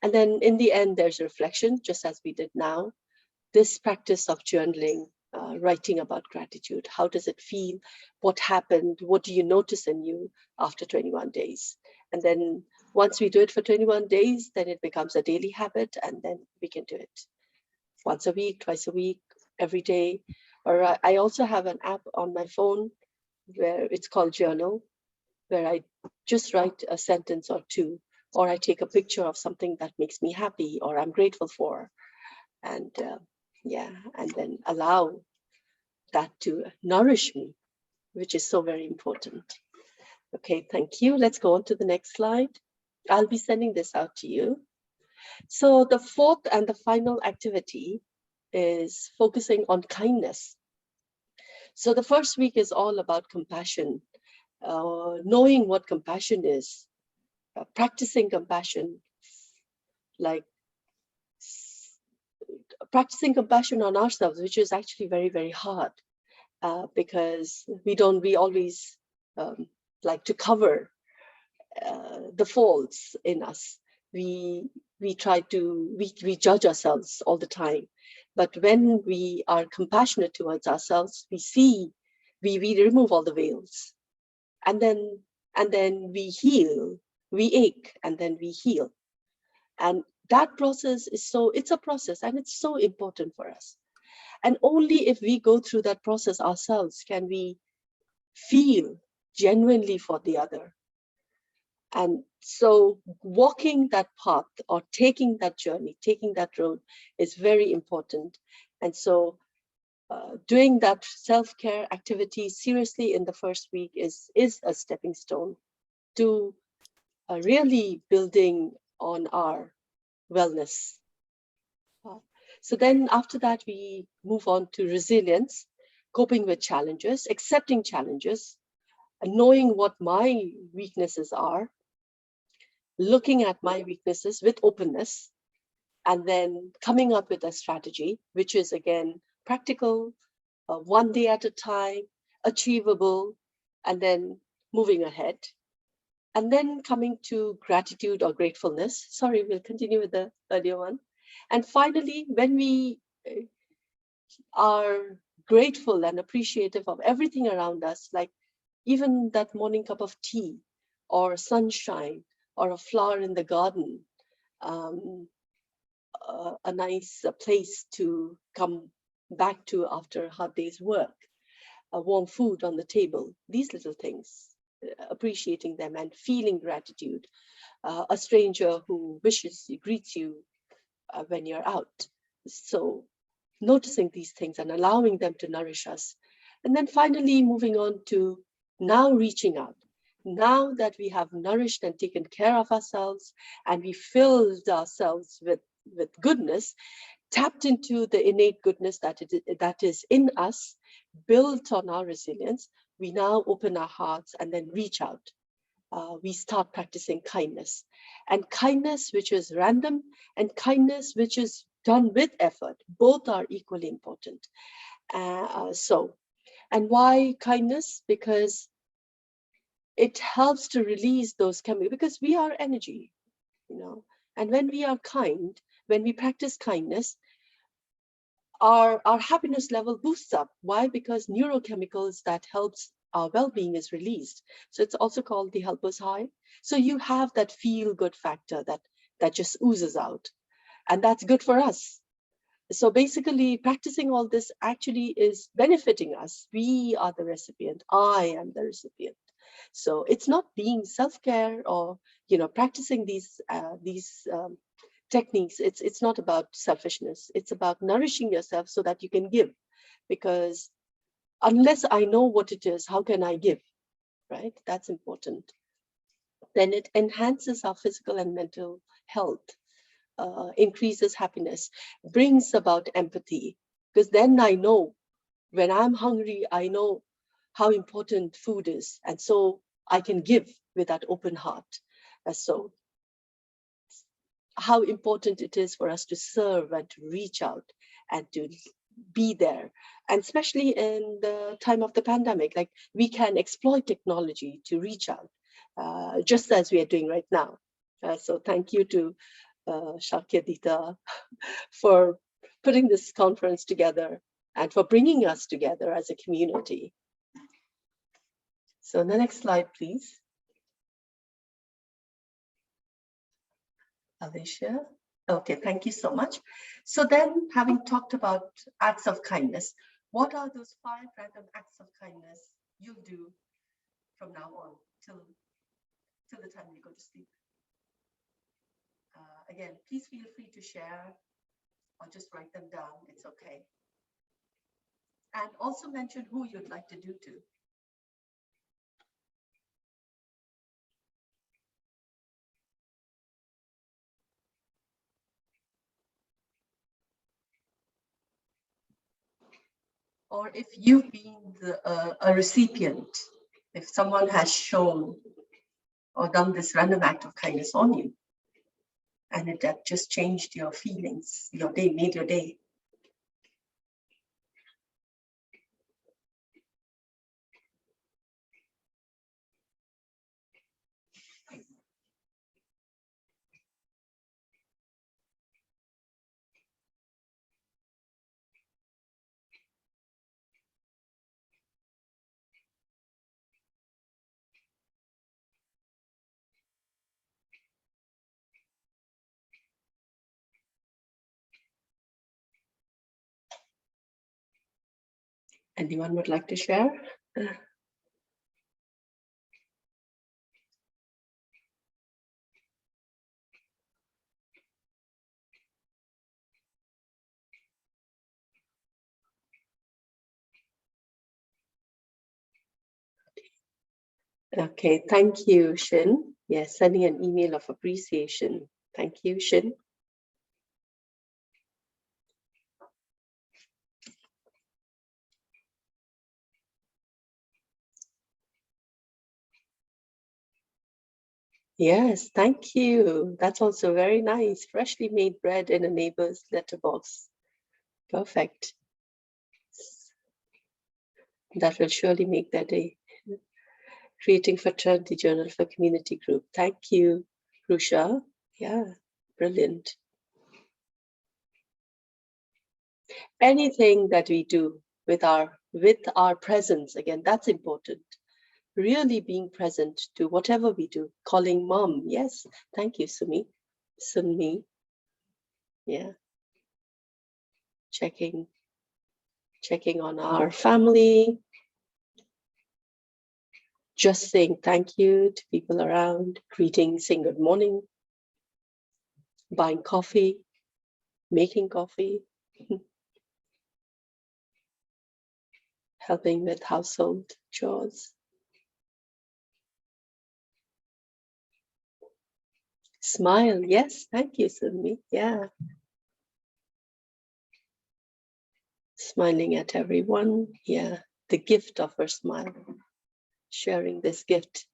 Speaker 2: And then in the end, there's reflection, just as we did now. This practice of journaling, writing about gratitude, how does it feel? What happened? What do you notice in you after 21 days? And then once we do it for 21 days, then it becomes a daily habit, and then we can do it once a week, twice a week, every day. Or I also have an app on my phone where it's called Journal, where I just write a sentence or two, or I take a picture of something that makes me happy or I'm grateful for. And and then allow that to nourish me, which is so very important. Okay, thank you. Let's go on to the next slide. I'll be sending this out to you. So the fourth and the final activity is focusing on kindness. So the first week is all about compassion, knowing what compassion is, practicing compassion, like practicing compassion on ourselves, which is actually very, very hard because we always like to cover the faults in us. We judge ourselves all the time. But when we are compassionate towards ourselves, we remove all the veils. And then we heal, we ache, and then we heal. And that process it's a process, and it's so important for us. And only if we go through that process ourselves can we feel genuinely for the other. And so walking that path or taking that journey, taking that road is very important. And so doing that self-care activity seriously in the first week is a stepping stone to really building on our wellness. So then after that, we move on to resilience, coping with challenges, accepting challenges, and knowing what my weaknesses are, looking at my weaknesses with openness, and then coming up with a strategy, which is again practical, one day at a time, achievable, and then moving ahead. And then coming to gratitude or gratefulness. Sorry, we'll continue with the earlier one. And finally, when we are grateful and appreciative of everything around us, like even that morning cup of tea or sunshine or a flower in the garden, a nice place to come back to after a hard day's work, a warm food on the table, these little things, appreciating them and feeling gratitude, a stranger who greets you when you're out. So noticing these things and allowing them to nourish us. And then finally moving on to now reaching out. Now that we have nourished and taken care of ourselves and we filled ourselves with goodness, tapped into the innate goodness that is in us, built on our resilience, we now open our hearts and then reach out. We start practicing kindness. And kindness which is random and kindness which is done with effort, both are equally important. And why kindness? Because it helps to release those chemicals, because we are energy, And when we are kind, when we practice kindness, our happiness level boosts up. Why? Because neurochemicals that helps our well-being is released. So it's also called the helper's high. So you have that feel-good factor that just oozes out. And that's good for us. So basically, practicing all this actually is benefiting us. We are the recipient. I am the recipient. So it's not being self-care or practicing these techniques. It's not about selfishness. It's about nourishing yourself so that you can give. Because unless I know what it is, how can I give? Right? That's important. Then it enhances our physical and mental health. Increases happiness, brings about empathy, because then I know when I'm hungry, I know how important food is, and so I can give with that open heart. So how important it is for us to serve and to reach out and to be there, and especially in the time of the pandemic, like we can exploit technology to reach out, just as we are doing right now. So thank you to Shakyadita for putting this conference together and for bringing us together as a community. So the next slide, please. Alicia. Okay, thank you so much. So then, having talked about acts of kindness, what are those 5 random acts of kindness you'll do from now on till the time you go to sleep? Again, please feel free to share or just write them down. It's okay. And also mention who you'd like to do to. Or if you've been a recipient, if someone has shown or done this random act of kindness on you, and it just changed your feelings, your day, made your day. Anyone would like to share? Okay, thank you, Shin. Yes, sending an email of appreciation. Thank you, Shin. Yes, thank you. That's also very nice. Freshly made bread in a neighbor's letterbox. Perfect. That will surely make their day. Creating fraternity journal for community group. Thank you, Rusha. Yeah, brilliant. Anything that we do with our presence, again, that's important. Really being present to whatever we do. Calling mom, yes. Thank you, Sunmi. Yeah. Checking on our family. Just saying thank you to people around, greeting, saying good morning, buying coffee, making coffee, helping with household chores. Smile, yes, thank you, Sunmi. Yeah. Smiling at everyone, yeah. The gift of her smile, sharing this gift.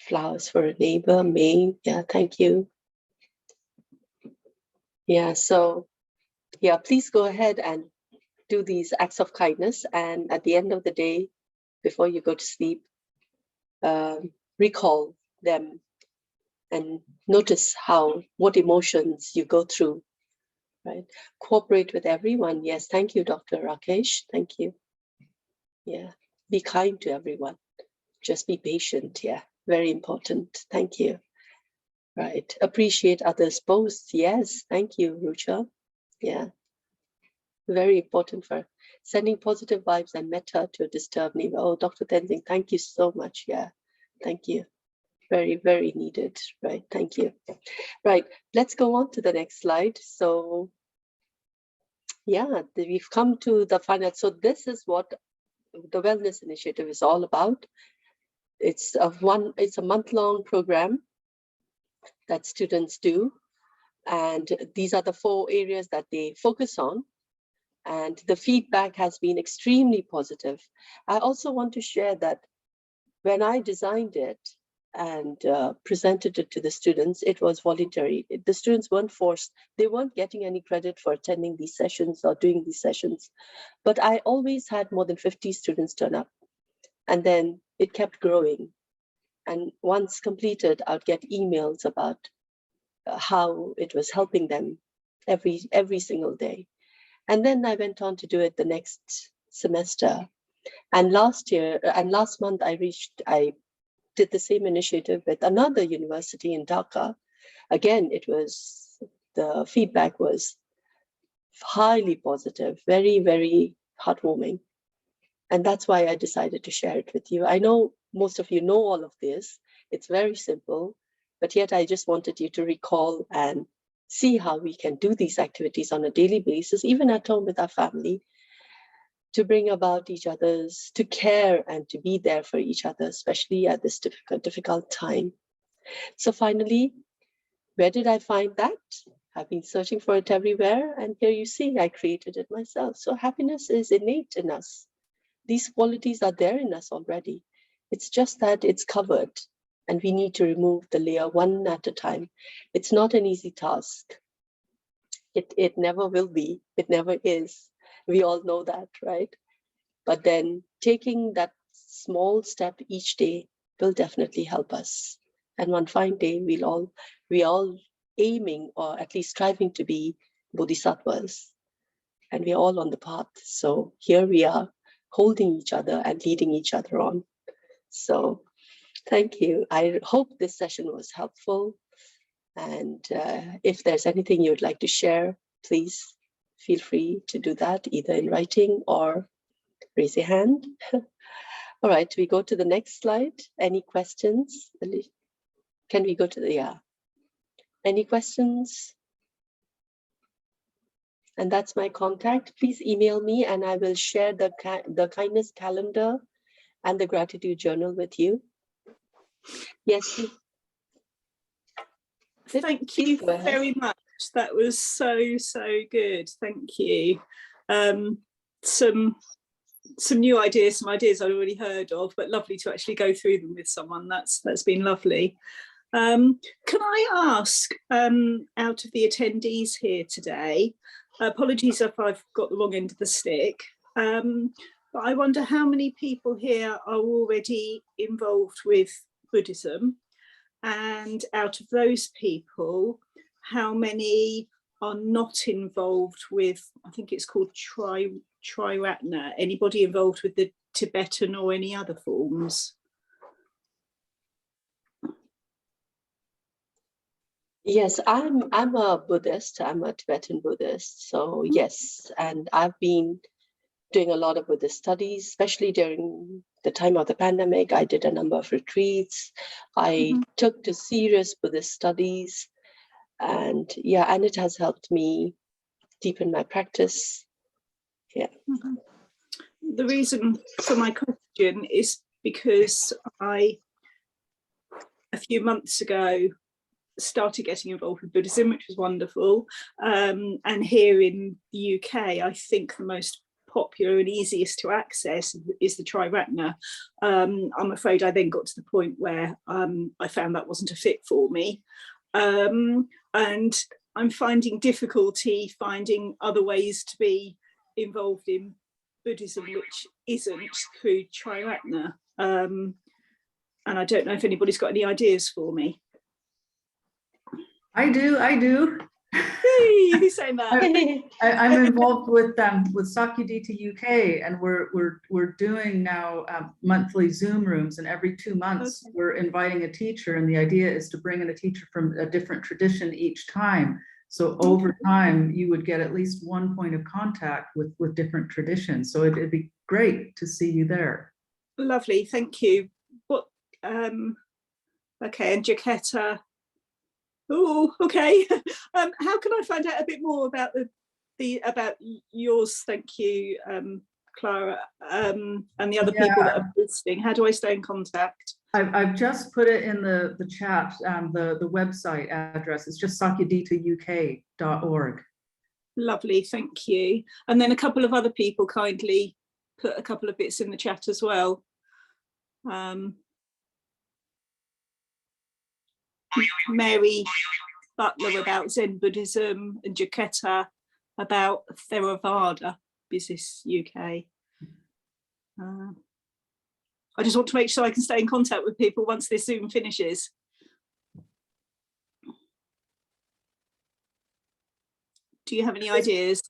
Speaker 2: Flowers for a neighbor, May, yeah, thank you. Yeah, so, yeah, please go ahead and do these acts of kindness. And at the end of the day, before you go to sleep, recall them and notice what emotions you go through, right? Cooperate with everyone. Yes, thank you, Dr. Rakesh. Thank you. Yeah, be kind to everyone. Just be patient. Yeah, very important. Thank you. Right, appreciate others' posts. Yes, thank you, Rucha. Yeah, very important for sending positive vibes and metta to a disturbed neighbor. Oh, Dr. Tenzing, thank you so much. Yeah, thank you. Very, very needed. Right, thank you. Right, let's go on to the next slide. So, yeah, we've come to the final. So this is what the Wellness Initiative is all about. It's a month-long program that students do. And these are the 4 areas that they focus on. And the feedback has been extremely positive. I also want to share that when I designed it and presented it to the students, it was voluntary. The students weren't forced. They weren't getting any credit for attending these sessions or doing these sessions. But I always had more than 50 students turn up. And then it kept growing. And once completed, I'd get emails about how it was helping them every single day. And then I went on to do it the next semester. And last month, I did the same initiative with another university in Dhaka. Again, the feedback was highly positive, very, very heartwarming. And that's why I decided to share it with you. I know most of you know all of this. It's very simple, but yet I just wanted you to recall and see how we can do these activities on a daily basis, even at home with our family, to bring about each other's, to care and to be there for each other, especially at this difficult time. So finally, where did I find that? I've been searching for it everywhere, and here you see, I created it myself. So happiness is innate in us. These qualities are there in us already. It's just that it's covered, and we need to remove the layer one at a time. It's not an easy task. It never will be. It never is. We all know that, right? But then taking that small step each day will definitely help us. And one fine day, we all aiming, or at least striving to be bodhisattvas. And we're all on the path. So here we are, holding each other and leading each other on. So thank you. I hope this session was helpful. And if there's anything you would like to share, please feel free to do that, either in writing or raise your hand. All right, we go to the next slide. Any questions? Can we go to any questions? And that's my contact. Please email me and I will share the kindness calendar and the gratitude journal with you. Yes.
Speaker 3: Thank you very much. That was so good. Thank you. Some new ideas, some ideas I'd already heard of, but lovely to actually go through them with someone. That's been lovely. Can I ask, out of the attendees here today, apologies if I've got the wrong end of the stick, but I wonder how many people here are already involved with Buddhism, and out of those people, how many are not involved with, I think it's called Triratna. Anybody involved with the Tibetan or any other forms?
Speaker 2: Yes, I'm a Buddhist. I'm a Tibetan Buddhist. So yes, and I've been doing a lot of Buddhist studies, especially during the time of the pandemic. I did a number of retreats. I took to serious Buddhist studies, and and it has helped me deepen my practice. Yeah.
Speaker 3: The reason for my question is because I, a few months ago, started getting involved with Buddhism, which was wonderful. And here in the UK, I think the most popular and easiest to access is the Triratna. I'm afraid I then got to the point where I found that wasn't a fit for me. And I'm finding difficulty finding other ways to be involved in Buddhism, which isn't through Triratna. And I don't know if anybody's got any ideas for me.
Speaker 6: I do.
Speaker 3: Hey, who's saying that?
Speaker 6: I'm involved with Sakyadita UK, and we're doing now monthly Zoom rooms, and every 2 months
Speaker 3: Okay.
Speaker 6: we're inviting a teacher, and the idea is to bring in a teacher from a different tradition each time. So over time, you would get at least one point of contact with different traditions. So it'd be great to see you there.
Speaker 3: Lovely, thank you. What? Okay, and Jaquetta. Oh, okay. How can I find out a bit more about about yours? Thank you, Clara, and the other people that are listening. How do I stay in contact?
Speaker 6: I've just put it in the chat, the website address. It's just sakyaditauk.org.
Speaker 3: Lovely, thank you. And then a couple of other people kindly put a couple of bits in the chat as well. Mary Butler about Zen Buddhism, and Jaquetta about Theravada Business UK. I just want to make sure I can stay in contact with people once this Zoom finishes. Do you have any ideas?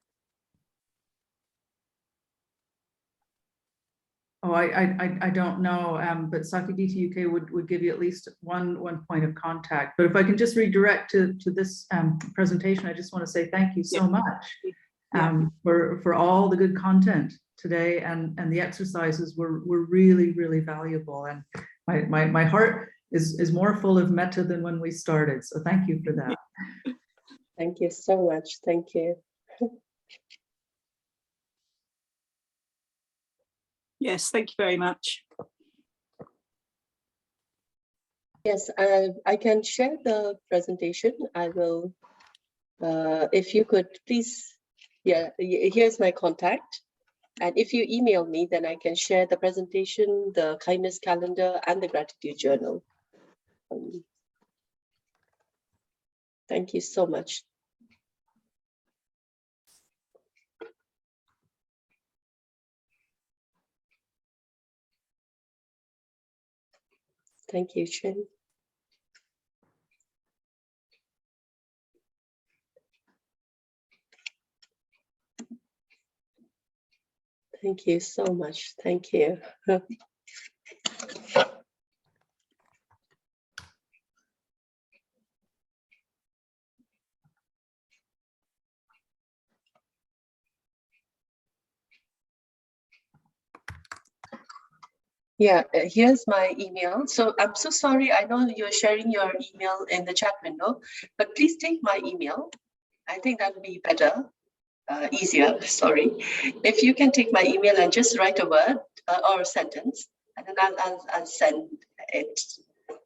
Speaker 6: Oh, I don't know, but Sakyadita UK would give you at least one point of contact. But if I can just redirect to this presentation, I just want to say thank you so much for all the good content today, and the exercises were really, really valuable. And my heart is more full of metta than when we started. So thank you for that.
Speaker 2: Thank you so much. Thank you.
Speaker 3: Yes, thank you very much.
Speaker 2: Yes, I can share the presentation. I will, if you could please, here's my contact. And if you email me, then I can share the presentation, the kindness calendar, and the gratitude journal. Thank you so much. Thank you, Chin. Thank you so much. Thank you. Yeah, here's my email. So I'm so sorry. I know you're sharing your email in the chat window, but please take my email. I think that would be better, easier, sorry. If you can take my email and just write a word or a sentence, and then I'll send it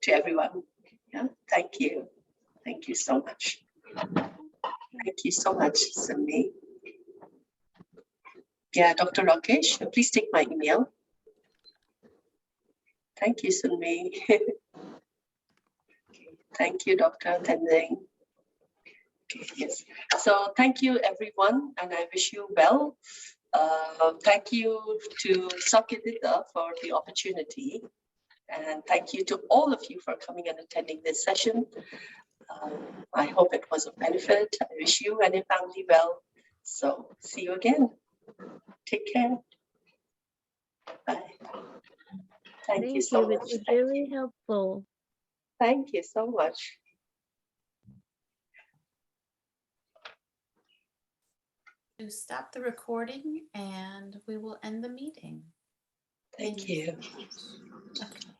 Speaker 2: to everyone. Yeah, thank you. Thank you so much. Thank you so much, Sunmi. Yeah, Dr. Rakesh, please take my email. Thank you, Sunmi. Thank you, Dr. Tenzing. Okay, yes. So thank you, everyone, and I wish you well. Thank you to Sakyadita for the opportunity, and thank you to all of you for coming and attending this session. I hope it was of benefit. I wish you and your family well. So see you again. Take care. Bye. Thank you so much.
Speaker 8: It was really helpful.
Speaker 2: Thank you so much.
Speaker 1: To stop the recording, and we will end the meeting.
Speaker 2: Thank you.
Speaker 1: Okay.